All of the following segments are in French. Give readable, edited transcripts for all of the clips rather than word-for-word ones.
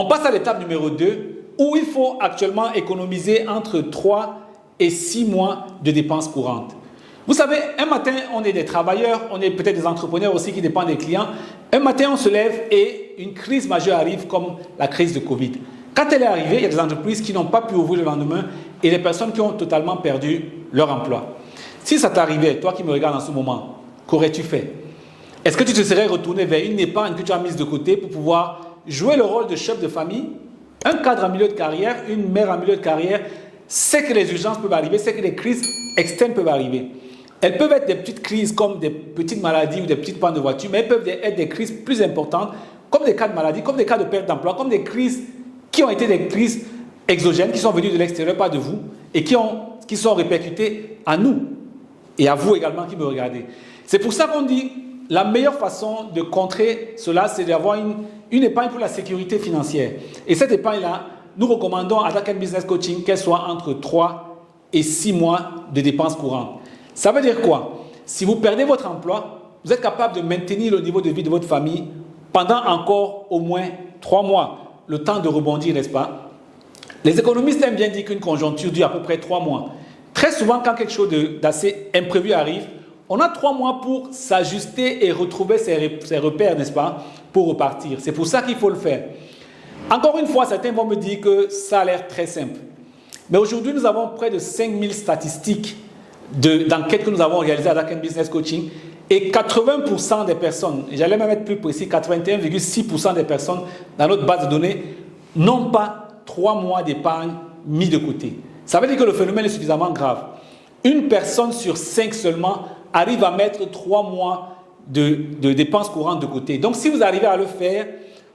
On passe à l'étape numéro 2 où il faut actuellement économiser entre 3 et 6 mois de dépenses courantes. Vous savez, un matin, on est des travailleurs, on est peut-être des entrepreneurs aussi qui dépendent des clients. Un matin, on se lève et une crise majeure arrive comme la crise de Covid. Quand elle est arrivée, il y a des entreprises qui n'ont pas pu ouvrir le lendemain et des personnes qui ont totalement perdu leur emploi. Si ça t'arrivait, toi qui me regardes en ce moment, qu'aurais-tu fait? Est-ce que tu te serais retourné vers une épargne que tu as mise de côté pour pouvoir jouer le rôle de chef de famille? Un cadre en milieu de carrière, une mère en milieu de carrière, sait que les urgences peuvent arriver, sait que les crises externes peuvent arriver. Elles peuvent être des petites crises comme des petites maladies ou des petites pannes de voiture, mais elles peuvent être des crises plus importantes, comme des cas de maladie, comme des cas de perte d'emploi, comme des crises qui ont été des crises exogènes, qui sont venues de l'extérieur, pas de vous, et qui sont répercutées à nous, et à vous également qui me regardez. C'est pour ça qu'on dit, la meilleure façon de contrer cela, c'est d'avoir une épargne pour la sécurité financière. Et cette épargne-là, nous recommandons à Dark Business Coaching qu'elle soit entre 3 et 6 mois de dépenses courantes. Ça veut dire quoi? Si vous perdez votre emploi, vous êtes capable de maintenir le niveau de vie de votre famille pendant encore au moins 3 mois, le temps de rebondir, n'est-ce pas? Les économistes aiment bien dire qu'une conjoncture dure à peu près 3 mois. Très souvent, quand quelque chose d'assez imprévu arrive, on a 3 mois pour s'ajuster et retrouver ses repères, n'est-ce pas, pour repartir. C'est pour ça qu'il faut le faire. Encore une fois, certains vont me dire que ça a l'air très simple. Mais aujourd'hui, nous avons près de 5000 statistiques d'enquêtes que nous avons réalisées à Dark Business Coaching et 80% des personnes, j'allais même être plus précis, 81,6% des personnes dans notre base de données n'ont pas 3 mois d'épargne mis de côté. Ça veut dire que le phénomène est suffisamment grave. Une personne sur 5 seulement arrive à mettre 3 mois de dépenses courantes de côté. Donc, si vous arrivez à le faire,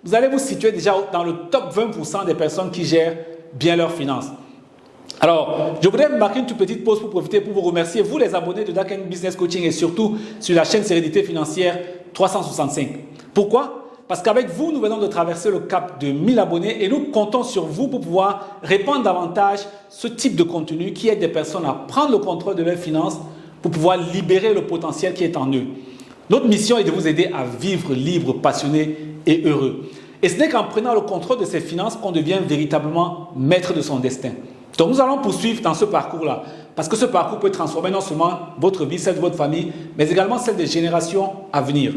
vous allez vous situer déjà dans le top 20% des personnes qui gèrent bien leurs finances. Alors, je voudrais marquer une toute petite pause pour profiter pour vous remercier, vous les abonnés de Dark Business Coaching et surtout sur la chaîne Sérénité Financière 365. Pourquoi? Parce qu'avec vous, nous venons de traverser le cap de 1000 abonnés et nous comptons sur vous pour pouvoir répandre davantage ce type de contenu qui aide des personnes à prendre le contrôle de leurs finances pour pouvoir libérer le potentiel qui est en eux. Notre mission est de vous aider à vivre libre, passionné et heureux. Et ce n'est qu'en prenant le contrôle de ses finances qu'on devient véritablement maître de son destin. Donc nous allons poursuivre dans ce parcours-là, parce que ce parcours peut transformer non seulement votre vie, celle de votre famille, mais également celle des générations à venir.